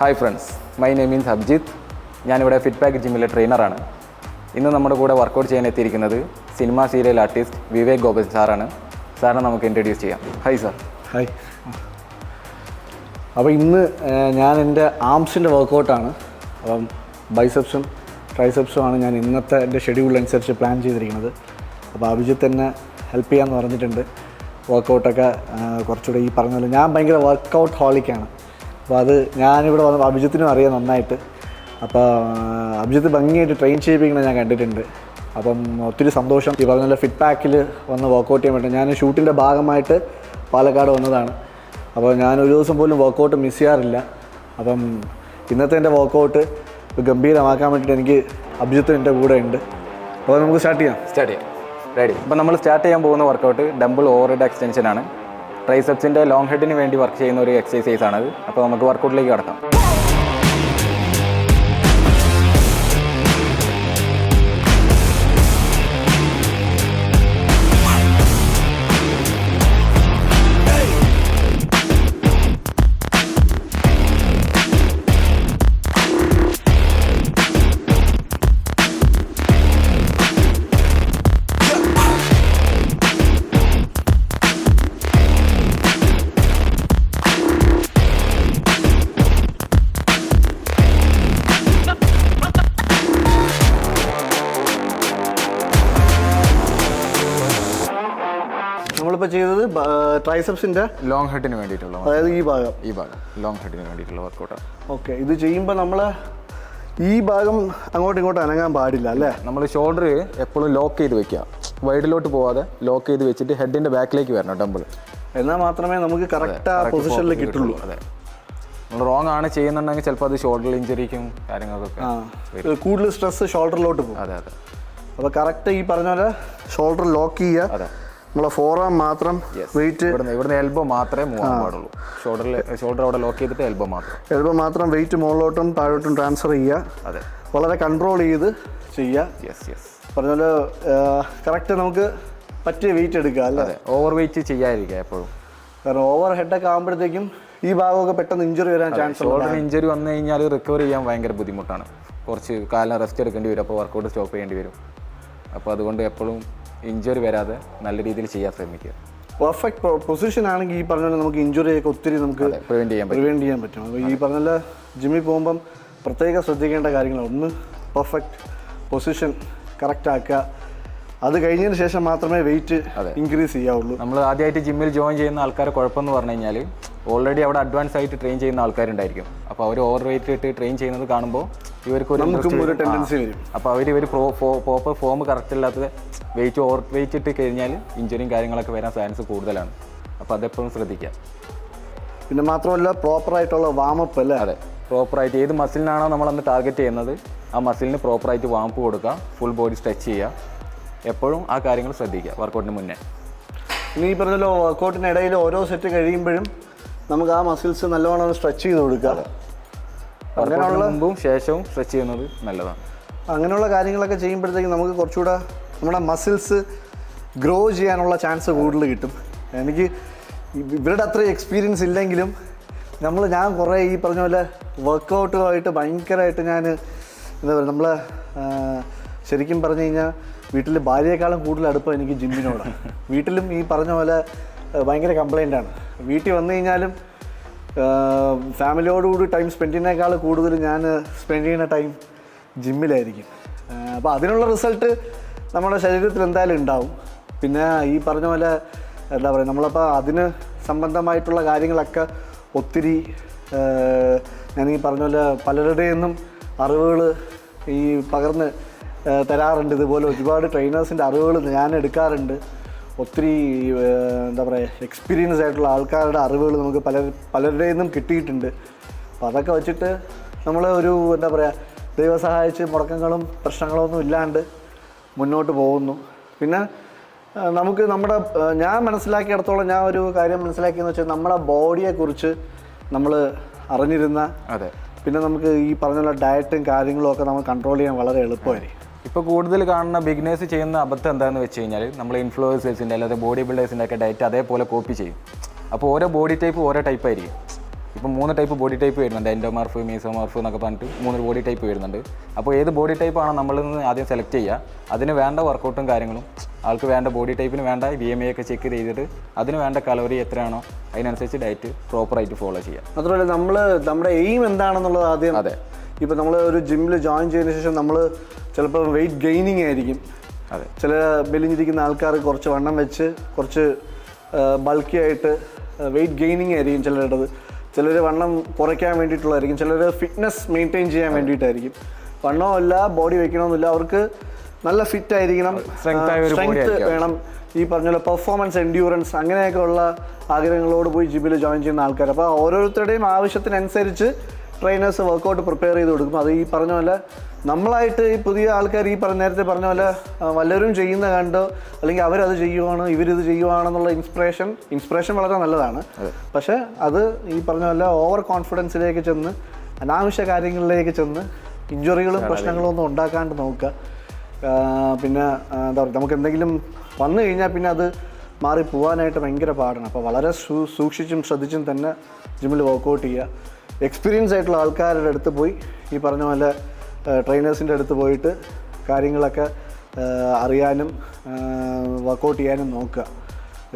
Hi friends, my name is Abhijith. ഞാനിവിടെ ഫിറ്റ്പാക്ക് ജിമ്മിലെ ട്രെയിനറാണ്. ഇന്ന് നമ്മുടെ കൂടെ വർക്കൗട്ട് ചെയ്യാൻ എത്തിയിരിക്കുന്നത് cinema serial artist Vivek Gopan സാറാണ്. സാറിനെ നമുക്ക് ഇൻട്രൊഡ്യൂസ് ചെയ്യാം. Hi sir. ഹായ്. അപ്പോൾ ഇന്ന് ഞാൻ എൻ്റെ ആംസിൻ്റെ വർക്കൗട്ടാണ്. അപ്പം ബൈസെപ്സും ട്രൈസെപ്സും ആണ് ഞാൻ ഇന്നത്തെ എൻ്റെ ഷെഡ്യൂളനുസരിച്ച് പ്ലാൻ ചെയ്തിരിക്കുന്നത്. അപ്പോൾ അഭിജിത്ത് എന്നെ ഹെൽപ്പ് ചെയ്യാമെന്ന് പറഞ്ഞിട്ടുണ്ട്. വർക്കൗട്ടൊക്കെ കുറച്ചുകൂടെ ഈ പറഞ്ഞ പോലെ ഞാൻ ഭയങ്കര വർക്കൗട്ട് ഹോളിക്കാണ്. അപ്പോൾ അത് ഞാനിവിടെ വന്നപ്പോൾ അഭിജിത്തിനും അറിയാം നന്നായിട്ട്. അപ്പോൾ അഭിജിത്ത് ഭംഗിയായിട്ട് ട്രെയിൻ ചെയ്യിപ്പിക്കുന്നത് ഞാൻ കണ്ടിട്ടുണ്ട്. അപ്പം ഒത്തിരി സന്തോഷം. ഈ പറഞ്ഞ പോലെ ഫിറ്റ്പാക്കിൽ വന്ന് വർക്കൗട്ട് ചെയ്യാൻ പറ്റും. ഞാൻ ഷൂട്ടിൻ്റെ ഭാഗമായിട്ട് പാലക്കാട് വന്നതാണ്. അപ്പോൾ ഞാനൊരു ദിവസം പോലും വർക്കൗട്ട് മിസ് ചെയ്യാറില്ല. അപ്പം ഇന്നത്തെ എൻ്റെ വർക്കൗട്ട് ഗംഭീരമാക്കാൻ വേണ്ടിയിട്ട് എനിക്ക് അഭിജിത്ത് എൻ്റെ കൂടെ ഉണ്ട്. അപ്പോൾ നമുക്ക് സ്റ്റാർട്ട് ചെയ്യാം. റെഡി. അപ്പോൾ നമ്മൾ സ്റ്റാർട്ട് ചെയ്യാൻ പോകുന്ന വർക്കൗട്ട് ഡംബിൾ ഓവർഹെഡ് എക്സ്റ്റൻഷനാണ്. ട്രൈസെപ്സിൻ്റെ ലോങ് ഹെഡിന് വേണ്ടി വർക്ക് ചെയ്യുന്ന ഒരു എക്സസൈസ് ആണത്. അപ്പോൾ നമുക്ക് വർക്കൗട്ടിലേക്ക് കടക്കാം. നമ്മളിപ്പോൾ ചെയ്തത് ട്രൈസെപ്സിൻ്റെ ലോങ് ഹെഡിന് വേണ്ടിയിട്ടുള്ള, അതായത് ഈ ഭാഗം ലോങ് ഹെഡിന് വേണ്ടിയിട്ടുള്ള വർക്കൗട്ടാണ്. ഓക്കെ. ഇത് ചെയ്യുമ്പോൾ നമ്മൾ ഈ ഭാഗം അങ്ങോട്ടും ഇങ്ങോട്ടും അനങ്ങാൻ പാടില്ല അല്ലേ? നമ്മൾ ഷോൾഡർ എപ്പോഴും ലോക്ക് ചെയ്ത് വെക്കുക, വൈഡിലോട്ട് പോവാതെ ലോക്ക് ചെയ്ത് വെച്ചിട്ട് ഹെഡിൻ്റെ ബാക്കിലേക്ക് വരണം ഡംബിൾ. എന്നാൽ മാത്രമേ നമുക്ക് കറക്റ്റ് ആ പൊസിഷനിൽ കിട്ടുള്ളൂ. അതെ, നമ്മൾ റോങ് ആണ് ചെയ്യുന്നുണ്ടെങ്കിൽ ചിലപ്പോൾ അത് ഷോൾഡർ ഇഞ്ചുറിക്കും കാര്യങ്ങൾക്കൊക്കെ കൂടുതൽ സ്ട്രെസ് ഷോൾഡറിലോട്ട് പോകും. അതെ അതെ. അപ്പോൾ കറക്റ്റ് ഈ പറഞ്ഞ പോലെ ഷോൾഡർ ലോക്ക് ചെയ്യുക. അതെ, നമ്മളെ ഫോറാം മാത്രം വെയിറ്റ് ഇവിടുന്ന് എൽബോ മാത്രമേ മൂവ് ആകാൻ പാടുള്ളൂ. ഷോൾഡർ അവിടെ ലോക്ക് ചെയ്തിട്ട് എൽബോ മാത്രം വെയിറ്റ് മുകളിലോട്ടും താഴോട്ടും ട്രാൻസ്ഫർ ചെയ്യുക. അതെ, വളരെ കൺട്രോൾ ചെയ്ത് ചെയ്യുക. യെസ്. പറഞ്ഞ പോലെ കറക്റ്റ് നമുക്ക് പറ്റിയ വെയിറ്റ് എടുക്കുക അല്ലേ? അതെ, ഓവർ വെയിറ്റ് ചെയ്യാതിരിക്കുക എപ്പോഴും. കാരണം ഓവർ ഹെഡൊക്കെ ആകുമ്പോഴത്തേക്കും ഈ ഭാഗമൊക്കെ പെട്ടെന്ന് ഇഞ്ചുറി വരാൻ ചാൻസ്. ഷോൾഡറിന് ഇഞ്ചുറി വന്നു കഴിഞ്ഞാൽ റിക്കവർ ചെയ്യാൻ ഭയങ്കര ബുദ്ധിമുട്ടാണ്. കുറച്ച് കാലം റെസ്റ്റ് എടുക്കേണ്ടി വരും. അപ്പോൾ വർക്കൗട്ട് സ്റ്റോപ്പ് ചെയ്യേണ്ടി വരും. അപ്പോൾ അതുകൊണ്ട് എപ്പോഴും ഇഞ്ചുറി വരാതെ നല്ല രീതിയിൽ ചെയ്യാൻ ശ്രമിക്കുക. പെർഫെക്റ്റ് പൊസിഷൻ ആണെങ്കിൽ ഈ പറഞ്ഞ പോലെ നമുക്ക് ഇഞ്ചുറിയൊക്കെ ഒത്തിരി നമുക്ക് പ്രിവെൻറ്റ് ചെയ്യാൻ പറ്റും. അപ്പോൾ ഈ പറഞ്ഞ പോലെ ജിമ്മിൽ പോകുമ്പം പ്രത്യേകം ശ്രദ്ധിക്കേണ്ട കാര്യങ്ങൾ, ഒന്ന് പെർഫെക്റ്റ് പൊസിഷൻ കറക്റ്റ് ആക്കുക. അത് കഴിഞ്ഞതിന് ശേഷം മാത്രമേ വെയിറ്റ് ഇൻക്രീസ് ചെയ്യാവുള്ളൂ. നമ്മൾ ആദ്യമായിട്ട് ജിമ്മിൽ ജോയിൻ ചെയ്യുന്ന ആൾക്കാരെ കുഴപ്പമെന്ന് പറഞ്ഞു കഴിഞ്ഞാൽ ഓൾറെഡി അവിടെ അഡ്വാൻസ് ആയിട്ട് ട്രെയിൻ ചെയ്യുന്ന ആൾക്കാരുണ്ടായിരിക്കും. അപ്പോൾ അവർ ഓവർ വെയിറ്റ് ഇട്ട് ട്രെയിൻ ചെയ്യുന്നത് കാണുമ്പോൾ ഇവർക്ക് ഒരു ടെൻഡൻസി വരും. അപ്പോൾ ഇവർ പ്രോപ്പർ ഫോം കറക്റ്റ് അല്ലാത്തത് ഓവർ വെയിറ്റ് ഇട്ട് കഴിഞ്ഞാൽ ഇഞ്ചുറിയും കാര്യങ്ങളൊക്കെ വരാൻ ചാൻസ് കൂടുതലാണ്. അപ്പോൾ അതെപ്പോഴും ശ്രദ്ധിക്കാം. പിന്നെ മാത്രമല്ല പ്രോപ്പറായിട്ടുള്ള വാമപ്പ് അല്ലേ? അതെ, പ്രോപ്പറായിട്ട് ഏത് മസിലിനാണോ നമ്മളന്ന് ടാർഗറ്റ് ചെയ്യുന്നത് ആ മസിലിന് പ്രോപ്പറായിട്ട് വാമപ്പ് കൊടുക്കുക, ഫുൾ ബോഡി സ്ട്രെച്ച് ചെയ്യുക. എപ്പോഴും ആ കാര്യങ്ങൾ ശ്രദ്ധിക്കുക വർക്കൗട്ടിന് മുന്നേ. ഇനി ഈ പറഞ്ഞല്ലോ വർക്കൗട്ടിനിടയിൽ ഓരോ സെറ്റ് കഴിയുമ്പോഴും നമുക്ക് ആ മസിൽസ് നല്ലവണ്ണം സ്ട്രെച്ച് ചെയ്ത് കൊടുക്കുക. അങ്ങനെയുള്ള മുമ്പും ശേഷവും സ്ട്രെച്ച് ചെയ്യുന്നത് നല്ലതാണ്. അങ്ങനെയുള്ള കാര്യങ്ങളൊക്കെ ചെയ്യുമ്പോഴത്തേക്കും നമുക്ക് കുറച്ചുകൂടെ നമ്മുടെ മസിൽസ് ഗ്രോ ചെയ്യാനുള്ള ചാൻസ് കൂടുതൽ കിട്ടും. എനിക്ക് ഇവരുടെ അത്ര എക്സ്പീരിയൻസ് ഇല്ലെങ്കിലും ഞാൻ കുറേ ഈ പറഞ്ഞ പോലെ വർക്കൗട്ടുമായിട്ട് ഭയങ്കരമായിട്ട് ഞാൻ എന്താ പറയുക, നമ്മൾ ശരിക്കും പറഞ്ഞു കഴിഞ്ഞാൽ വീട്ടിൽ ഭാര്യയെക്കാളും കൂടുതൽ അടുപ്പം എനിക്ക് ജിമ്മിനോടാണ്. വീട്ടിലും ഈ പറഞ്ഞ പോലെ ഭയങ്കര കംപ്ലൈൻ്റാണ്. വീട്ടിൽ വന്നു കഴിഞ്ഞാലും ഫാമിലിയോടുകൂടി ടൈം സ്പെൻഡ് ചെയ്യുന്നതിനേക്കാൾ കൂടുതൽ ഞാൻ സ്പെൻഡ് ചെയ്യുന്ന ടൈം ജിമ്മിലായിരിക്കും. അപ്പോൾ അതിനുള്ള റിസൾട്ട് നമ്മുടെ ശരീരത്തിൽ എന്തായാലും ഉണ്ടാവും. പിന്നെ ഈ പറഞ്ഞ പോലെ എന്താ പറയുക, നമ്മളപ്പോൾ അതിന് സംബന്ധമായിട്ടുള്ള കാര്യങ്ങളൊക്കെ ഒത്തിരി ഞാൻ ഈ പറഞ്ഞ പോലെ പലരുടെയും നിന്നും അറിവുകൾ ഈ പകർന്ന് തരാറുണ്ട്. ഇതുപോലെ ഒരുപാട് ട്രെയിനേഴ്സിൻ്റെ അറിവുകൾ ഞാൻ എടുക്കാറുണ്ട്. ഒത്തിരി എന്താ പറയുക എക്സ്പീരിയൻസ് ആയിട്ടുള്ള ആൾക്കാരുടെ അറിവുകൾ നമുക്ക് പലരുടെയും നിന്നും കിട്ടിയിട്ടുണ്ട്. അപ്പോൾ അതൊക്കെ വെച്ചിട്ട് നമ്മൾ ഒരു എന്താ പറയുക ദൈവം സഹായിച്ച് മുടക്കങ്ങളും പ്രശ്നങ്ങളൊന്നും ഇല്ലാണ്ട് മുന്നോട്ട് പോകുന്നു. പിന്നെ നമുക്ക് ഞാൻ മനസ്സിലാക്കിയിടത്തോളം ഞാൻ ഒരു കാര്യം മനസ്സിലാക്കിയെന്ന് വെച്ചാൽ നമ്മുടെ ബോഡിയെക്കുറിച്ച് നമ്മൾ അറിഞ്ഞിരുന്ന, പിന്നെ നമുക്ക് ഈ പറഞ്ഞുള്ള ഡയറ്റും കാര്യങ്ങളും ഒക്കെ നമ്മൾ കൺട്രോൾ ചെയ്യാൻ വളരെ എളുപ്പമായിരിക്കും. ഇപ്പോൾ കൂടുതൽ കാണുന്ന ബിഗിനേഴ്സ് ചെയ്യുന്ന അബദ്ധം എന്താണെന്ന് വെച്ച് കഴിഞ്ഞാൽ നമ്മൾ ഇൻഫ്ലുവൻസേഴ്സിൻ്റെ അല്ലാതെ ബോഡി ബിൽഡേഴ്സിൻ്റെ ഒക്കെ ഡയറ്റ് അതേപോലെ കോപ്പി ചെയ്യും. അപ്പോൾ ഓരോ ബോഡി ടൈപ്പ് ഓരോ ടൈപ്പായിരിക്കും. ഇപ്പം 3 ടൈപ്പ് ബോഡി ടൈപ്പ് വരുന്നുണ്ട്, എൻഡോമോർഫ്, മീസോമോർഫ് എന്നൊക്കെ പറഞ്ഞിട്ട് 3 ബോഡി ടൈപ്പ് വരുന്നുണ്ട്. അപ്പോൾ ഏത് ബോഡി ടൈപ്പാണോ നമ്മളിൽ നിന്ന് ആദ്യം സെലക്ട് ചെയ്യുക, അതിന് വേണ്ട വർക്കൗട്ടും കാര്യങ്ങളും ആൾക്ക് വേണ്ട ബോഡി ടൈപ്പിന് വേണ്ട BMI ഒക്കെ ചെക്ക് ചെയ്തിട്ട് അതിന് വേണ്ട കലോറി എത്രയാണോ അതിനനുസരിച്ച് ഡയറ്റ് പ്രോപ്പറായിട്ട് ഫോളോ ചെയ്യുക. മാത്രമല്ല നമ്മുടെ എയിം എന്താണെന്നുള്ളത് ആദ്യം. അതെ, ഇപ്പോൾ നമ്മൾ ഒരു ജിമ്മിൽ ജോയിൻ ചെയ്തതിന് ശേഷം നമ്മൾ ചിലപ്പോൾ വെയിറ്റ് ഗെയിനിങ് ആയിരിക്കും. അതെ, ചില മെലിഞ്ഞിരിക്കുന്ന ആൾക്കാർ കുറച്ച് വണ്ണം വെച്ച് കുറച്ച് ബൾക്കി ആയിട്ട് വെയിറ്റ് ഗെയിനിങ് ആയിരിക്കും ചിലരുടേത്. ചിലർ വണ്ണം കുറയ്ക്കാൻ വേണ്ടിയിട്ടുള്ളതായിരിക്കും, ചിലർ ഫിറ്റ്നസ് മെയിൻറ്റെയിൻ ചെയ്യാൻ വേണ്ടിയിട്ടായിരിക്കും. വണ്ണമല്ല ബോഡി വെക്കണമെന്നില്ല, അവർക്ക് നല്ല ഫിറ്റ് ആയിരിക്കണം, സ്ട്രെങ്ത് വേണം, ഈ പറഞ്ഞ പോലെ പെർഫോമൻസ്, എൻഡ്യൂറൻസ് അങ്ങനെയൊക്കെ ഉള്ള ആഗ്രഹങ്ങളോട് പോയി ജിമ്മിൽ ജോയിൻ ചെയ്യുന്ന ആൾക്കാർ. അപ്പോൾ ഓരോരുത്തരുടെയും ആവശ്യത്തിനനുസരിച്ച് ട്രെയിനേഴ്സ് വർക്കൗട്ട് പ്രിപ്പയർ ചെയ്ത് കൊടുക്കും. അത് ഈ പറഞ്ഞ പോലെ നമ്മളായിട്ട് ഈ പുതിയ ആൾക്കാർ ഈ നേരത്തെ പറഞ്ഞ പോലെ വല്ലവരും ചെയ്യുന്ന കണ്ടോ അല്ലെങ്കിൽ അവരത് ചെയ്യുവാണ് ഇവരിത് ചെയ്യുവാണെന്നുള്ള ഇൻസ്പിറേഷൻ വളരെ നല്ലതാണ്. പക്ഷേ അത് ഈ പറഞ്ഞ പോലെ ഓവർ കോൺഫിഡൻസിലേക്ക് ചെന്ന് അനാവശ്യ കാര്യങ്ങളിലേക്ക് ചെന്ന് ഇഞ്ചുറികളും പ്രശ്നങ്ങളും ഒന്നും ഉണ്ടാക്കാണ്ട് നോക്കുക. പിന്നെ എന്താ പറയുക, നമുക്ക് എന്തെങ്കിലും വന്നു കഴിഞ്ഞാൽ പിന്നെ അത് മാറി പോകാനായിട്ട് ഭയങ്കര പാടാണ്. അപ്പോൾ വളരെ സൂക്ഷിച്ചും ശ്രദ്ധിച്ചും തന്നെ ജിമ്മിൽ വർക്കൗട്ട് ചെയ്യുക. എക്സ്പീരിയൻസ് ആയിട്ടുള്ള ആൾക്കാരുടെ അടുത്ത് പോയി ഈ പറഞ്ഞ പോലെ ട്രെയിനേഴ്സിൻ്റെ അടുത്ത് പോയിട്ട് കാര്യങ്ങളൊക്കെ അറിയാനും വർക്കൗട്ട് ചെയ്യാനും നോക്കുക.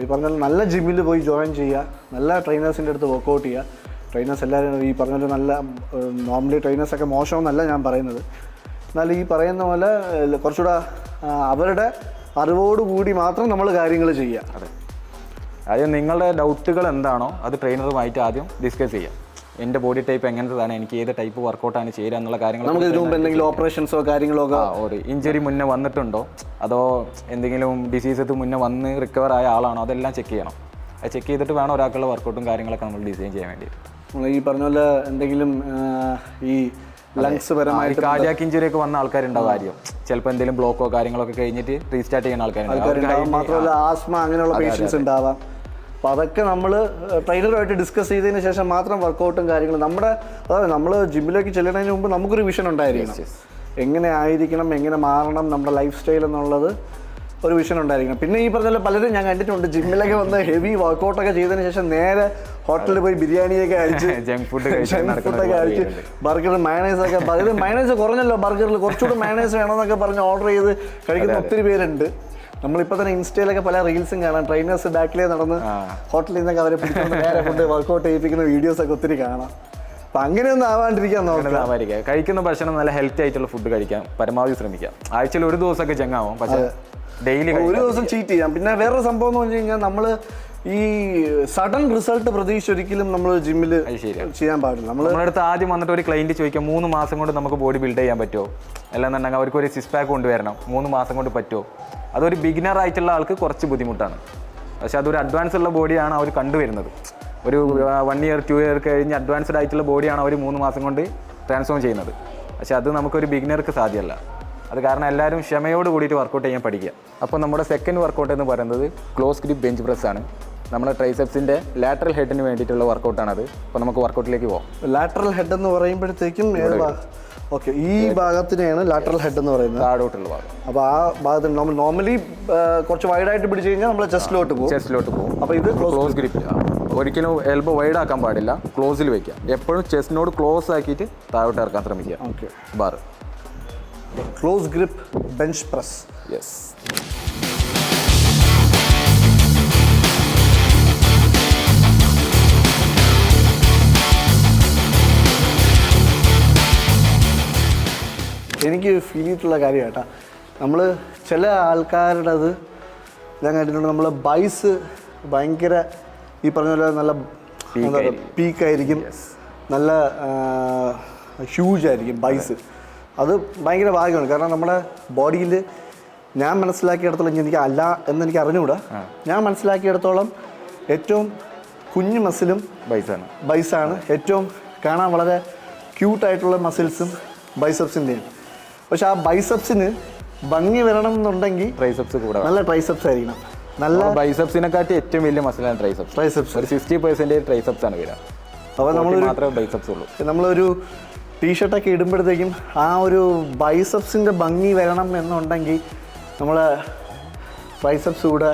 ഈ പറഞ്ഞ പോലെ നല്ല ജിമ്മിൽ പോയി ജോയിൻ ചെയ്യുക, നല്ല ട്രെയിനേഴ്സിൻ്റെ അടുത്ത് വർക്കൗട്ട് ചെയ്യുക. ട്രെയിനേഴ്സ് എല്ലാവരും ഈ പറഞ്ഞ പോലെ നല്ല നോർമലി ട്രെയിനേഴ്സൊക്കെ മോശമെന്നല്ല ഞാൻ പറയുന്നത്, എന്നാൽ ഈ പറയുന്ന പോലെ കുറച്ചുകൂടെ അവരുടെ അറിവോടുകൂടി മാത്രം നമ്മൾ കാര്യങ്ങൾ ചെയ്യുക. അതെ, ആദ്യം നിങ്ങളുടെ ഡൗട്ടുകൾ എന്താണോ അത് ട്രെയിനറുമായിട്ട് ആദ്യം ഡിസ്കസ് ചെയ്യാം. എൻ്റെ ബോഡി ടൈപ്പ് എങ്ങനത്തതാണ്, എനിക്ക് ഏത് ടൈപ്പ് വർക്കൗട്ടാണ് ചെയ്യുക എന്നുള്ള കാര്യങ്ങൾ. നമുക്ക് ഇതിനു മുമ്പ് എന്തെങ്കിലും ഓപ്പറേഷൻസോ കാര്യങ്ങളോ ഒരു ഇഞ്ചുറി മുന്നേ വന്നിട്ടുണ്ടോ, അതോ എന്തെങ്കിലും ഡിസീസ് മുന്നേ വന്ന് റിക്കവർ ആയ ആളാണോ, അതെല്ലാം ചെക്ക് ചെയ്യണം. അത് ചെക്ക് ചെയ്തിട്ട് വേണം ഒരാൾക്കുള്ള വർക്കൗട്ടും കാര്യങ്ങളൊക്കെ നമ്മൾ ഡിസൈൻ ചെയ്യാൻ വേണ്ടിയിട്ട്. നമ്മൾ ഈ പറഞ്ഞ പോലെ എന്തെങ്കിലും ഈ ലങ്സ് പരമായിട്ട് കാർഡിയാക് ഇഞ്ചുറി ഒക്കെ വന്ന ആൾക്കാരുണ്ടാവും ആദ്യം. ചിലപ്പോൾ എന്തെങ്കിലും ബ്ലോക്കോ കാര്യങ്ങളൊക്കെ കഴിഞ്ഞിട്ട് റീസ്റ്റാർട്ട് ചെയ്യുന്ന ആൾക്കാരുണ്ടാവും. മാത്രമല്ല ആസ്മ അങ്ങനെയുള്ള പേഷ്യൻസ് ഉണ്ടാവാം. അപ്പോൾ അതൊക്കെ നമ്മൾ ട്രെയിനറുമായിട്ട് ഡിസ്കസ് ചെയ്തതിന് ശേഷം മാത്രം വർക്കൗട്ടും കാര്യങ്ങളും അതായത് നമ്മൾ ജിമ്മിലേക്ക് ചെല്ലുന്നതിന് മുമ്പ് നമുക്കൊരു വിഷൻ ഉണ്ടായിരിക്കണം. എങ്ങനെ ആയിരിക്കണം, എങ്ങനെ മാറണം നമ്മുടെ ലൈഫ് സ്റ്റൈൽ എന്നുള്ളത് ഒരു വിഷൻ ഉണ്ടായിരിക്കണം. പിന്നെ ഈ പറഞ്ഞ പലരും ഞാൻ കണ്ടിട്ടുണ്ട് ജിമ്മിലൊക്കെ വന്ന് ഹെവി വർക്കൗട്ടൊക്കെ ചെയ്തതിന് ശേഷം നേരെ ഹോട്ടലിൽ പോയി ബിരിയാണിയൊക്കെ അടിച്ച് ജങ്ക് ഫുഡൊക്കെ അടിച്ച് ബർഗർ മയണൈസൊക്കെ മയണൈസ് കുറഞ്ഞല്ലോ ബർഗറിൽ കുറച്ചുകൂടി മയണൈസ് വേണമെന്നൊക്കെ പറഞ്ഞ് ഓർഡർ ചെയ്ത് കഴിക്കുന്ന ഒത്തിരി പേരുണ്ട്. നമ്മളിപ്പോൾ തന്നെ ഇൻസ്റ്റയിലൊക്കെ പല റീൽസും കാണാം, ട്രെയിനേഴ്സ് ബാക്കിലേ നടന്ന് ഹോട്ടലിൽ നിന്നൊക്കെ അവരെ പിടിച്ചുകൊണ്ട് നേരെ ഫുഡ് വർക്കൗട്ട് ചെയ്യിപ്പിക്കുന്ന വീഡിയോസൊക്കെ ഒത്തിരി കാണാം. അപ്പം അങ്ങനെയൊന്നും ആവാണ്ടിരിക്കാൻ നോക്കുക. കഴിക്കുന്ന ഭക്ഷണം നല്ല ഹെൽത്തി ആയിട്ടുള്ള ഫുഡ് കഴിക്കാൻ പരമാവധി ശ്രമിക്കാം. ആഴ്ചയിൽ ഒരു ദിവസമൊക്കെ ജങ്കാവും, പക്ഷേ ഡെയിലി ഒരു ദിവസം ചീറ്റ് ചെയ്യാം. പിന്നെ വേറൊരു സംഭവം എന്ന് പറഞ്ഞു കഴിഞ്ഞാൽ നമ്മൾ ഈ സഡൻ റിസൾട്ട് പ്രതീക്ഷ ഒരിക്കലും നമ്മൾ ജിമ്മിൽ ചെയ്യാൻ പാടില്ല. നമ്മുടെ അടുത്ത് ആദ്യം വന്നിട്ട് ഒരു ക്ലയൻറ്റ് ചോദിക്കാം 3 മാസം കൊണ്ട് നമുക്ക് ബോഡി ബിൽഡ് ചെയ്യാൻ പറ്റുമോ, അല്ലെന്നുണ്ടെങ്കിൽ അവർക്ക് ഒരു 6 പാക്ക് കൊണ്ടുവരണം 3 മാസം കൊണ്ട് പറ്റുമോ. അതൊരു ബിഗിനർ ആയിട്ടുള്ള ആൾക്ക് കുറച്ച് ബുദ്ധിമുട്ടാണ്. പക്ഷേ അതൊരു അഡ്വാൻസ് ഉള്ള ബോഡിയാണ് അവർ കണ്ടുവരുന്നത്. ഒരു 1 ഇയർ 2 ഇയർ കഴിഞ്ഞ് അഡ്വാൻസ്ഡ് ആയിട്ടുള്ള ബോഡിയാണ് അവർ 3 മാസം കൊണ്ട് ട്രാൻസ്ഫോം ചെയ്യുന്നത്. പക്ഷേ അത് നമുക്കൊരു ബിഗിനർക്ക് സാധ്യമല്ല. അത് കാരണം എല്ലാവരും ക്ഷമയോട് കൂടിയിട്ട് വർക്കൗട്ട് ചെയ്യാൻ പഠിക്കുക. അപ്പോൾ നമ്മുടെ സെക്കൻഡ് വർക്കൗട്ട് എന്ന് പറയുന്നത് ക്ലോസ് ഗ്രിപ്പ് ബെഞ്ച് പ്രസ് ആണ്. നമ്മുടെ ട്രൈസെപ്സിൻ്റെ ലാറ്ററൽ ഹെഡിന് വേണ്ടിയിട്ടുള്ള വർക്കൗട്ടാണത്. അപ്പോൾ നമുക്ക് വർക്കൗട്ടിലേക്ക് പോകാം. ലാറ്ററൽ ഹെഡ് എന്ന് പറയുമ്പോഴത്തേക്കും ഓക്കെ, ഈ ഭാഗത്തിനെയാണ് ലാറ്ററൽ ഹെഡ് എന്ന് പറയുന്നത്, താഴോട്ടുള്ള ഭാഗം. അപ്പോൾ ആ ഭാഗത്തിന് നമ്മൾ നോർമലി കുറച്ച് വൈഡായിട്ട് പിടിച്ചു കഴിഞ്ഞാൽ നമ്മൾ ചെസ്റ്റിലോട്ട് പോകും. അപ്പോൾ ഇത് ക്ലോസ് ഗ്രിപ്പിൽ ഒരിക്കലും എൽബോ വൈഡ് ആക്കാൻ പാടില്ല, ക്ലോസിൽ വയ്ക്കുക. എപ്പോഴും ചെസ്റ്റിനോട് ക്ലോസ് ആക്കിയിട്ട് താഴോട്ട് ഇറക്കാൻ ശ്രമിക്കുക. Okay, bar close grip bench press. Yes. എനിക്ക് ഫീൽ ചെയ്തിട്ടുള്ള കാര്യം കേട്ടാ, നമ്മൾ ചില ആൾക്കാരുടെ അത് ഞാൻ കണ്ടിട്ടുണ്ട്, നമ്മൾ ബൈസ് ഭയങ്കര ഈ പറഞ്ഞ പോലെ നല്ല പീക്കായിരിക്കും, നല്ല ഹ്യൂജ് ആയിരിക്കും ബൈസ്. അത് ഭയങ്കര ഭാഗ്യമാണ്. കാരണം നമ്മുടെ ബോഡിയിൽ ഞാൻ മനസ്സിലാക്കിയിടത്തോളം, എനിക്ക് അറിഞ്ഞുകൂടാ, ഞാൻ മനസ്സിലാക്കിയിടത്തോളം ഏറ്റവും കുഞ്ഞു മസിലും ബൈസാണ്. ഏറ്റവും കാണാൻ വളരെ ക്യൂട്ടായിട്ടുള്ള മസിൽസും ബൈസെപ്സിൻ്റെയാണ്. പക്ഷെ ആ ബൈസെപ്സിന് ഭംഗി വരണം എന്നുണ്ടെങ്കിൽ നല്ല ട്രൈസെപ്സ് ആയിരിക്കണം. നല്ല ബൈസെപ്സിനെക്കാട്ടി ഏറ്റവും വലിയ മസിലാണ് ട്രൈസെപ്സ്. ഒരു 60% ട്രൈസെപ്സ് ആണ് വരിക. അപ്പോൾ നമ്മളൊരു ടീഷർട്ടൊക്കെ ഇടുമ്പോഴത്തേക്കും ആ ഒരു ബൈസെപ്സിൻ്റെ ഭംഗി വരണം എന്നുണ്ടെങ്കിൽ നമ്മൾ ട്രൈസെപ്സ് കൂടെ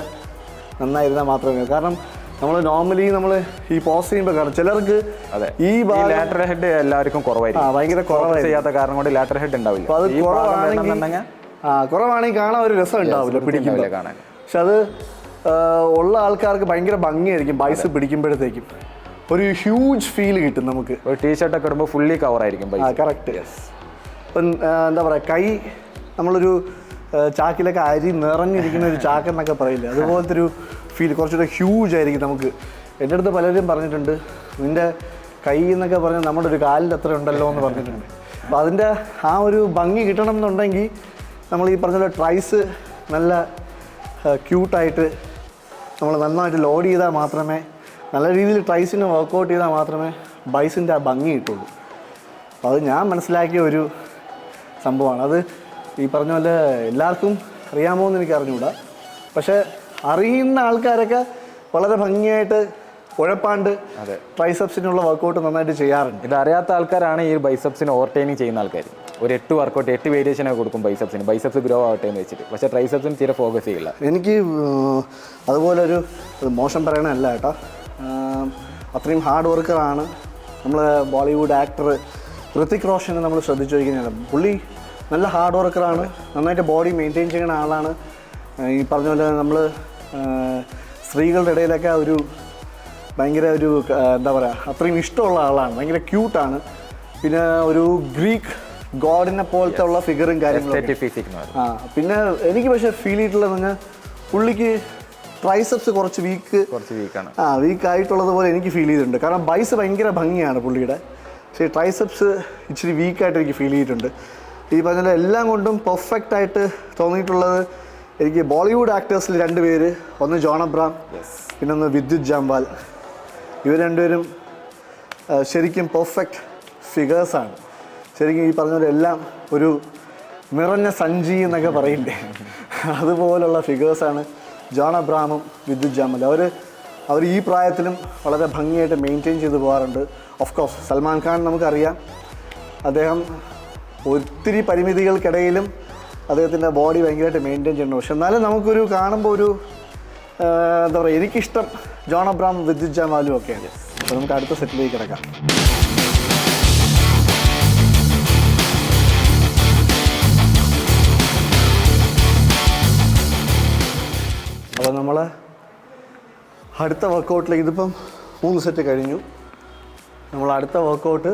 നന്നായിരുന്നാൽ മാത്രമേ. കാരണം നമ്മൾ നോർമലി നമ്മൾ ഈ പോസ് ചെയ്യുമ്പോൾ കാണാം ചിലർക്ക് അതെ ഈ ലാറ്ററൽ ഹെഡ് എല്ലാവർക്കും കുറവായിരിക്കും, ഭയങ്കര കുറവായി ചെയ്യാത്ത കാരണം കൊണ്ട് ലാറ്ററൽ ഹെഡ് ഉണ്ടാവില്ല. അപ്പോൾ അത് കുറവാണെങ്കിൽ കാണാൻ ഒരു രസം ഉണ്ടാവില്ല പിടിക്കുമ്പോൾ കാണാൻ. പക്ഷെ അത് ഉള്ള ആൾക്കാർക്ക് ഭയങ്കര ഭംഗിയായിരിക്കും ബൈസ് പിടിക്കുമ്പോഴത്തേക്കും ഒരു ഹ്യൂജ് ഫീൽ കിട്ടും നമുക്ക്. ഒരു ടീഷർട്ടൊക്കെ ഇടുമ്പോൾ ഫുള്ളി കവർ ആയിരിക്കും. കറക്റ്റ്. ഇപ്പം എന്താ പറയുക, കൈ നമ്മളൊരു ചാക്കിലൊക്കെ അരി നിറഞ്ഞിരിക്കുന്ന ഒരു ചാക്കെന്നൊക്കെ പറയില്ലേ, അതുപോലത്തെ ഒരു ഫീൽ കുറച്ചുകൂടെ ഹ്യൂജ് ആയിരിക്കും നമുക്ക്. എൻ്റെ അടുത്ത് പലരും പറഞ്ഞിട്ടുണ്ട് നിൻ്റെ കൈ എന്നൊക്കെ പറഞ്ഞാൽ നമ്മുടെ ഒരു കാലിൻ്റെ അത്ര ഉണ്ടല്ലോ എന്ന് പറഞ്ഞിട്ടുണ്ട്. അപ്പോൾ അതിൻ്റെ ആ ഒരു ഭംഗി കിട്ടണം എന്നുണ്ടെങ്കിൽ നമ്മൾ ഈ പറഞ്ഞ ട്രൈസ് നല്ല ക്യൂട്ടായിട്ട് നമ്മൾ നന്നായിട്ട് ലോഡ് ചെയ്താൽ മാത്രമേ, നല്ല രീതിയിൽ ട്രൈസിന് വർക്കൗട്ട് ചെയ്താൽ മാത്രമേ ബൈസിൻ്റെ ആ ഭംഗി കിട്ടുള്ളൂ. അപ്പോൾ അത് ഞാൻ മനസ്സിലാക്കിയ ഒരു സംഭവമാണ്. അത് ഈ പറഞ്ഞ പോലെ എല്ലാവർക്കും അറിയാമോ എന്ന് എനിക്ക് അറിഞ്ഞുകൂടാ, പക്ഷേ അറിയുന്ന ആൾക്കാരൊക്കെ വളരെ ഭംഗിയായിട്ട് ഉഴപ്പാണ്ട് ട്രൈസെപ്സിനുള്ള വർക്കൗട്ട് നന്നായിട്ട് ചെയ്യാറുണ്ട്. ഇത് അറിയാത്ത ആൾക്കാരാണ് ഈ ബൈസെപ്സിന് ഓവർടൈനിങ് ചെയ്യുന്ന ആൾക്കാർ. ഒരു 8 വർക്കൗട്ട് 8 വേരിയേഷനൊക്കെ കൊടുക്കും ബൈസെപ്സിന്, ബൈസെപ്സ് ഗ്രോ ആവട്ടെ എന്ന് വെച്ചിട്ട്. പക്ഷേ ട്രൈസെപ്സിന് തീരെ ഫോക്കസ് ചെയ്യില്ല. എനിക്ക് അതുപോലെ ഒരു മോശം പറയണല്ല കേട്ടോ, അത്രയും ഹാർഡ് വർക്കറാണ് നമ്മൾ ബോളിവുഡ് ആക്ടർ ഋത്തിക് റോഷനെ നമ്മൾ ശ്രദ്ധിച്ചു കഴിഞ്ഞാൽ പുള്ളി നല്ല ഹാർഡ് വർക്കറാണ്, നന്നായിട്ട് ബോഡി മെയിൻറ്റെയിൻ ചെയ്യുന്ന ആളാണ്. ഈ പറഞ്ഞ പോലെ നമ്മൾ സ്ത്രീകളുടെ ഇടയിലൊക്കെ ഒരു ഭയങ്കര ഒരു എന്താ പറയുക അത്രയും ഇഷ്ടമുള്ള ആളാണ്, ഭയങ്കര ക്യൂട്ടാണ്. പിന്നെ ഒരു ഗ്രീക്ക് ഗോഡിനെ പോലത്തെ ഉള്ള ഫിഗറും കാര്യങ്ങളും. പിന്നെ എനിക്ക് പക്ഷേ ഫീൽ ചെയ്തിട്ടുള്ളതെന്ന് പറഞ്ഞാൽ പുള്ളിക്ക് ട്രൈസെപ്സ് കുറച്ച് വീക്കാണ്. വീക്കായിട്ടുള്ളത് പോലെ എനിക്ക് ഫീൽ ചെയ്തിട്ടുണ്ട്. കാരണം ബൈസ് ഭയങ്കര ഭംഗിയാണ് പുള്ളിയുടെ, പക്ഷേ ട്രൈസെപ്സ് ഇച്ചിരി വീക്കായിട്ട് എനിക്ക് ഫീൽ ചെയ്തിട്ടുണ്ട്. ഈ പറഞ്ഞ എല്ലാം കൊണ്ടും പെർഫെക്റ്റ് ആയിട്ട് തോന്നിയിട്ടുള്ളത് എനിക്ക് ബോളിവുഡ് ആക്ടേഴ്സിൽ 2 പേര്, ഒന്ന് ജോൺ അബ്രാം, പിന്നെ ഒന്ന് വിദ്യുത് ജാംവാൽ. ഇവർ 2 പേരും ശരിക്കും പെർഫെക്റ്റ് ഫിഗേഴ്സാണ്. ശരിക്കും ഈ പറഞ്ഞ പോലെ എല്ലാം ഒരു നിറഞ്ഞ സഞ്ചി എന്നൊക്കെ പറയില്ലേ, അതുപോലുള്ള ഫിഗേഴ്സാണ് ജോൺ അബ്രാമും വിദ്യുത് ജാംവാൽ. അവർ ഈ പ്രായത്തിലും വളരെ ഭംഗിയായിട്ട് മെയിൻറ്റെയിൻ ചെയ്ത് പോകാറുണ്ട്. ഓഫ് കോഴ്സ് സൽമാൻ ഖാൻ നമുക്കറിയാം, അദ്ദേഹം ഒത്തിരി പരിമിതികൾക്കിടയിലും അദ്ദേഹത്തിൻ്റെ ബോഡി ഭയങ്കരമായിട്ട് മെയിൻറ്റെയിൻ ചെയ്യുന്നു. പക്ഷെ എന്നാലും നമുക്കൊരു കാണുമ്പോൾ ഒരു എന്താ പറയുക, എനിക്കിഷ്ടം ജോൺ അബ്രാം വിദ്യുത് ജാംവാലും ഒക്കെയാണ്. അപ്പോൾ നമുക്ക് അടുത്ത സെറ്റിലേക്ക് കിടക്കാം. അപ്പോൾ നമ്മൾ അടുത്ത വർക്കൗട്ടിലേക്ക്, ഇതിപ്പം 3 സെറ്റ് കഴിഞ്ഞു. നമ്മൾ അടുത്ത വർക്കൗട്ട്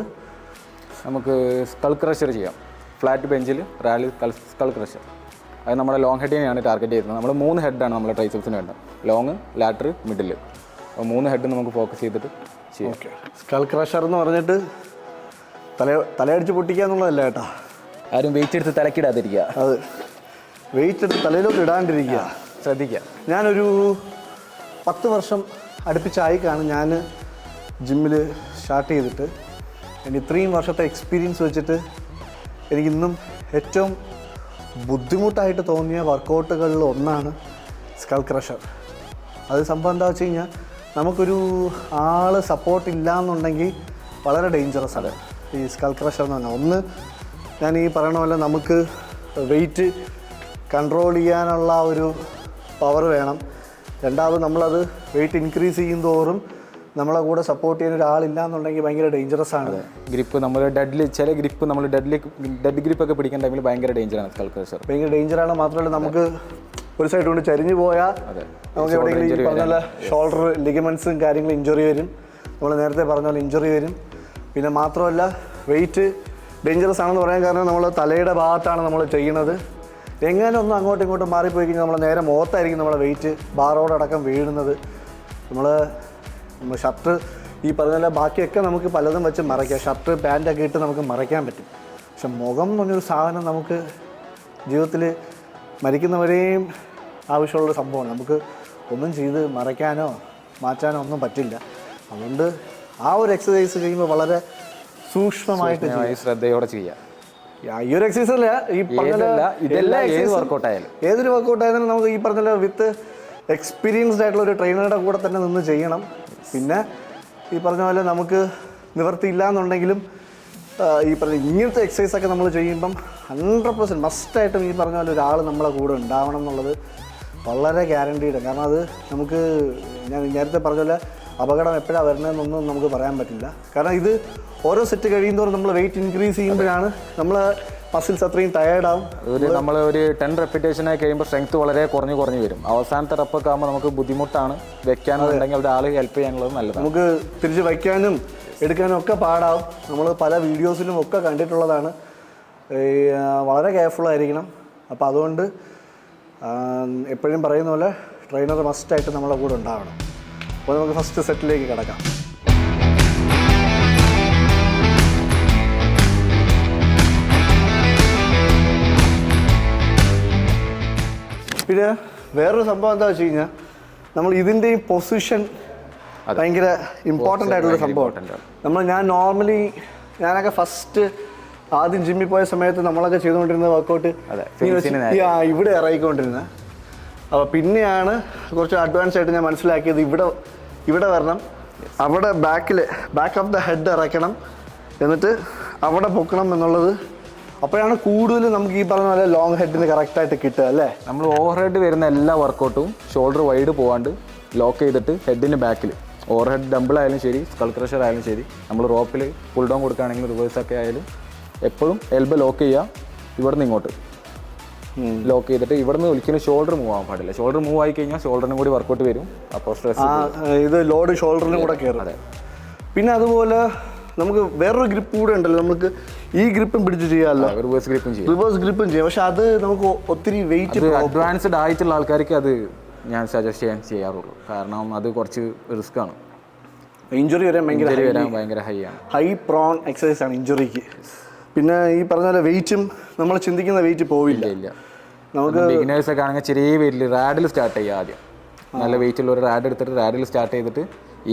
നമുക്ക് സ്കൾ ക്രഷർ ചെയ്യാം. ഫ്ലാറ്റ് ബെഞ്ചിൽ റാലി സ്കൾ ക്രഷർ. അത് നമ്മുടെ ലോങ് ഹെഡിനെയാണ് ടാർഗറ്റ് ചെയ്യുന്നത്. നമ്മൾ 3 ഹെഡാണ് നമ്മുടെ ട്രൈസെപ്സിന് വേണ്ടത്, ലോങ്, ലാറ്റർ, മിഡിൽ. അപ്പോൾ 3 ഹെഡ് നമുക്ക് ഫോക്കസ് ചെയ്തിട്ട് ചെയ്യാം. ഓക്കെ. സ്കൾ ക്രഷർ എന്ന് പറഞ്ഞിട്ട് തലയടിച്ച് പൊട്ടിക്കുക എന്നുള്ളതല്ല കേട്ടോ, ആരും വെയിറ്റ് എടുത്ത് തലക്കിടാതിരിക്കുക. അത് വെയിറ്റ് എടുത്ത് തലയിലോട്ട് ഇടാണ്ടിരിക്കുക, ശ്രദ്ധിക്കുക. ഞാനൊരു 10 വർഷം അടുപ്പിച്ചായിക്കാണ് ഞാൻ ജിമ്മിൽ സ്റ്റാർട്ട് ചെയ്തിട്ട്. എൻ്റെ ഇത്രയും വർഷത്തെ എക്സ്പീരിയൻസ് വെച്ചിട്ട് എനിക്കിന്നും ഏറ്റവും ബുദ്ധിമുട്ടായിട്ട് തോന്നിയ വർക്കൗട്ടുകളിൽ ഒന്നാണ് സ്കൾ ക്രഷർ. അത് സംഭവം എന്താ വെച്ച് കഴിഞ്ഞാൽ, നമുക്കൊരു ആൾ സപ്പോർട്ട് ഇല്ല എന്നുണ്ടെങ്കിൽ വളരെ ഡേഞ്ചറസ് ആണ് ഈ സ്കൾ ക്രഷർ എന്ന് പറഞ്ഞാൽ. ഒന്ന്, ഞാൻ ഈ പറയണ പോലെ നമുക്ക് വെയിറ്റ് കൺട്രോൾ ചെയ്യാനുള്ള ഒരു പവർ വേണം. രണ്ടാമത് നമ്മളത് വെയിറ്റ് ഇൻക്രീസ് ചെയ്യും തോറും നമ്മളെ കൂടെ സപ്പോർട്ട് ചെയ്യാൻ ഒരാളില്ല എന്നുണ്ടെങ്കിൽ ഭയങ്കര ഡേഞ്ചറസ് ആണ്. ഗ്രിപ്പ് നമ്മൾ ചില ഗ്രിപ്പ് നമ്മൾ ഡെഡ് ഗ്രിപ്പൊക്കെ പിടിക്കുന്ന ടൈമിൽ ഭയങ്കര ഡേഞ്ചറാണ് സ്കൾ ക്രഷർ. ഭയങ്കര ഡേഞ്ചറാണ്. മാത്രമല്ല നമുക്ക് ഒരു സൈഡ് കൊണ്ട് ചരിഞ്ഞു പോയാൽ നമുക്ക് എവിടെയെങ്കിലും പറഞ്ഞ പോലെ ഷോൾഡർ ലിഗമെൻസും കാര്യങ്ങളും ഇഞ്ചുറി വരും. നമ്മൾ നേരത്തെ പറഞ്ഞ പോലെ ഇഞ്ചുറി വരും. പിന്നെ മാത്രമല്ല വെയിറ്റ് ഡേഞ്ചറസ് ആണെന്ന് പറയാൻ കാരണം നമ്മൾ തലയുടെ ഭാഗത്താണ് നമ്മൾ ചെയ്യുന്നത്. എങ്ങനെ ഒന്നും അങ്ങോട്ടും ഇങ്ങോട്ടും മാറിപ്പോയി കഴിഞ്ഞാൽ നമ്മൾ നേരെ മുഖത്തായിരിക്കും നമ്മളെ വെയിറ്റ് ബാറോടക്കം വീഴുന്നത്. നമ്മൾ ഷർട്ട് ഈ പറഞ്ഞ ബാക്കിയൊക്കെ നമുക്ക് പലതും വെച്ച് മറയ്ക്കാം, ഷർട്ട് പാൻറ്റൊക്കെ ഇട്ട് നമുക്ക് മറയ്ക്കാൻ പറ്റും. പക്ഷെ മുഖം എന്ന് പറഞ്ഞൊരു സാധനം നമുക്ക് ജീവിതത്തിൽ മരിക്കുന്നവരെയും ആവശ്യമുള്ളൊരു സംഭവമാണ്. നമുക്ക് ഒന്നും ചെയ്ത് മറയ്ക്കാനോ മാറ്റാനോ ഒന്നും പറ്റില്ല. അതുകൊണ്ട് ആ ഒരു എക്സസൈസ് ചെയ്യുമ്പോൾ വളരെ സൂക്ഷ്മമായിട്ട് ശ്രദ്ധയോടെ ചെയ്യാം. ഈ ഒരു എക്സസൈസ് അല്ല, ഈ പറഞ്ഞ ഏതൊരു വർക്കൗട്ട് ആയാലും നമുക്ക് ഈ പറഞ്ഞ വിത്ത് എക്സ്പീരിയൻസ്ഡ് ആയിട്ടുള്ള ഒരു ട്രെയിനറുടെ കൂടെ തന്നെ നിന്ന് ചെയ്യണം. പിന്നെ ഈ പറഞ്ഞ പോലെ നമുക്ക് നിവർത്തിയില്ല എന്നുണ്ടെങ്കിലും ഈ പറഞ്ഞ ഇങ്ങനത്തെ എക്സസൈസൊക്കെ നമ്മൾ ചെയ്യുമ്പം 100% മസ്റ്റായിട്ടും ഈ പറഞ്ഞ പോലെ ഒരാൾ നമ്മളെ കൂടെ ഉണ്ടാവണം എന്നുള്ളത് വളരെ ഗ്യാരണ്ടീഡ്. കാരണം അത് നമുക്ക് ഞാൻ നേരത്തെ പറഞ്ഞ പോലെ അപകടം എപ്പോഴാണ് വരുന്നതെന്നൊന്നും നമുക്ക് പറയാൻ പറ്റില്ല. കാരണം ഇത് ഓരോ സെറ്റ് കഴിയുന്നതോറും നമ്മൾ വെയിറ്റ് ഇൻക്രീസ് ചെയ്യുമ്പോഴാണ് നമ്മൾ മസിൽസ് അത്രയും ടയേർഡാവും. നമ്മൾ ഒരു 10 റെപ്പിറ്റേഷനായി കഴിയുമ്പോൾ സ്ട്രെങ്ത് വളരെ കുറഞ്ഞു വരും. അവസാനത്തെ റെപ്പൊക്കെ ആകുമ്പോൾ നമുക്ക് ബുദ്ധിമുട്ടാണ് വെക്കാനുണ്ടെങ്കിൽ അവിടെ ആൾ ഹെൽപ്പ് ചെയ്യാനുള്ളത് നല്ലതാണ്. നമുക്ക് തിരിച്ച് വയ്ക്കാനും എടുക്കാനും ഒക്കെ പാടാവും. നമ്മൾ പല വീഡിയോസിലും ഒക്കെ കണ്ടിട്ടുള്ളതാണ്. വളരെ കെയർഫുള്ളായിരിക്കണം. അപ്പോൾ അതുകൊണ്ട് എപ്പോഴും പറയുന്ന പോലെ ട്രെയിനർ മസ്റ്റായിട്ട് നമ്മളെ കൂടെ ഉണ്ടാവണം. അപ്പോൾ നമുക്ക് ഫസ്റ്റ് സെറ്റിലേക്ക് കിടക്കാം. പിന്നെ വേറൊരു സംഭവം എന്താ വെച്ച് കഴിഞ്ഞാൽ നമ്മൾ ഇതിൻ്റെയും പൊസിഷൻ ഭയങ്കര ഇമ്പോർട്ടൻ്റ് ആയിട്ടുള്ള സംഭവമാണ്. ഞാൻ നോർമലി ഞാനൊക്കെ ഫസ്റ്റ് ആദ്യം ജിമ്മിൽ പോയ സമയത്ത് നമ്മളൊക്കെ ചെയ്തുകൊണ്ടിരുന്ന വർക്കൗട്ട് ഇവിടെ ഇറങ്ങിക്കൊണ്ടിരുന്നത്. അപ്പോൾ പിന്നെയാണ് കുറച്ച് അഡ്വാൻസ് ആയിട്ട് ഞാൻ മനസ്സിലാക്കിയത് ഇവിടെ വരണം, അവിടെ ബാക്ക് ഓഫ് ദ ഹെഡ് ഇറക്കണം, എന്നിട്ട് അവിടെ പൊക്കണം എന്നുള്ളത്. അപ്പോഴാണ് കൂടുതൽ നമുക്ക് ഈ പറഞ്ഞ പോലെ ലോങ് ഹെഡിന് കറക്റ്റായിട്ട് കിട്ടുക അല്ലേ. നമ്മൾ ഓവർ ഹെഡ് വരുന്ന എല്ലാ വർക്കൗട്ടും ഷോൾഡർ വൈഡ് പോകാണ്ട് ലോക്ക് ചെയ്തിട്ട് ഹെഡിന് ബാക്കിൽ ഓവർ ഹെഡ് ഡംബിൾ ആയാലും ശരി, സ്കൾ ക്രഷർ ആയാലും ശരി, നമ്മൾ റോപ്പിൽ പുൾ ഡൗൺ കൊടുക്കുകയാണെങ്കിൽ റിവേഴ്സൊക്കെ ആയാലും എപ്പോഴും എൽബോ ലോക്ക് ചെയ്യുക. ഇവിടുന്ന് ഇങ്ങോട്ട് ലോക്ക് ചെയ്തിട്ട് ഇവിടുന്ന് ഒരിക്കലും ഷോൾഡർ മൂവ് ആവാൻ പാടില്ല. ഷോൾഡർ മൂവ് ആയി കഴിഞ്ഞാൽ ഷോൾഡറിനും കൂടി വർക്കൗട്ട് വരും. അപ്പോൾ സ്ട്രെസ് ഇത് ലോഡ് ഷോൾഡറിനും കൂടെ കയറും. അതെ. പിന്നെ അതുപോലെ നമുക്ക് വേറൊരു ഗ്രിപ്പ് കൂടെ ഉണ്ടല്ലോ, നമുക്ക് ഈ ഗ്രിപ്പും പിടിച്ച് ചെയ്യാമല്ലോ. റിവേഴ്സ് ഗ്രിപ്പും ചെയ്യാം. പക്ഷെ അത് നമുക്ക് ഒത്തിരി വെയിറ്റ് അഡ്വാൻസ്ഡ് ആയിട്ടുള്ള ആൾക്കാർക്ക് അത് ഞാൻ സജസ്റ്റ് ചെയ്യാറുള്ളൂ. കാരണം അത് കുറച്ച് റിസ്ക് ആണ്. ഇഞ്ചുറി വരാൻ ഭയങ്കര ഹൈ പ്രോൺ എക്സസൈസ് ആണ് ഇഞ്ചുറിക്ക്. പിന്നെ ഈ പറഞ്ഞ പോലെ വെയിറ്റും നമ്മൾ ചിന്തിക്കുന്ന വെയിറ്റ് പോവില്ല. നമുക്ക് ബിഗിനേഴ്സ് ഒക്കെ ആണെങ്കിൽ ചെറിയ വെയിറ്റിൽ റാഡിൽ സ്റ്റാർട്ട് ചെയ്യുക. ആദ്യം നല്ല വെയിറ്റുള്ള ഒരു റാഡ് എടുത്തിട്ട് റാഡിൽ സ്റ്റാർട്ട് ചെയ്തിട്ട്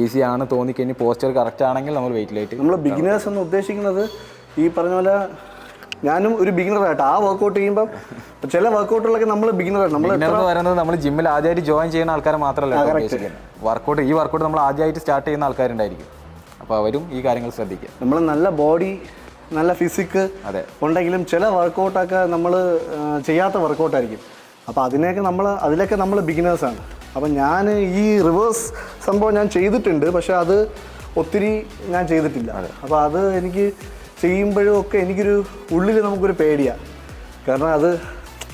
ഈസി ആണ് തോന്നിക്കഴിഞ്ഞ് പോസ്റ്റർ കറക്റ്റ് ആണെങ്കിൽ നമ്മൾ വെയിറ്റിലായിട്ട്. നമ്മൾ ബിഗിനേഴ്സ് എന്ന് ഉദ്ദേശിക്കുന്നത് ഈ പറഞ്ഞ പോലെ ഞാനും ഒരു ബിഗിനറായിട്ട് ആ വർക്കൗട്ട് ചെയ്യുമ്പോൾ ചില വർക്കൗട്ടുകളൊക്കെ നമ്മൾ ബിഗിനറായിട്ട് നമ്മൾ ജിമ്മിൽ ആദ്യമായിട്ട് ജോയിൻ ചെയ്യുന്ന ആൾക്കാരെ മാത്രമല്ല ഉദ്ദേശിക്കുന്നത്. ഈ വർക്കൗട്ട് നമ്മൾ ആദ്യമായിട്ട് സ്റ്റാർട്ട് ചെയ്യുന്ന ആൾക്കാരുണ്ടായിരിക്കും. അപ്പോൾ അവരും ഈ കാര്യങ്ങൾ ശ്രദ്ധിക്കുക. നമ്മൾ നല്ല ബോഡി നല്ല ഫിസിക്ക് ഉണ്ടെങ്കിലും ചില വർക്കൗട്ടൊക്കെ നമ്മൾ ചെയ്യാത്ത വർക്കൗട്ടായിരിക്കും. അപ്പോൾ അതിലൊക്കെ നമ്മൾ ബിഗിനേഴ്സാണ്. അപ്പം ഞാൻ ഈ റിവേഴ്സ് സംഭവം ഞാൻ ചെയ്തിട്ടുണ്ട്, പക്ഷേ അത് ഒത്തിരി ഞാൻ ചെയ്തിട്ടില്ല. അപ്പോൾ അത് എനിക്ക് ചെയ്യുമ്പോഴും ഒക്കെ എനിക്കൊരു ഉള്ളിൽ നമുക്കൊരു പേടിയാണ്. കാരണം അത്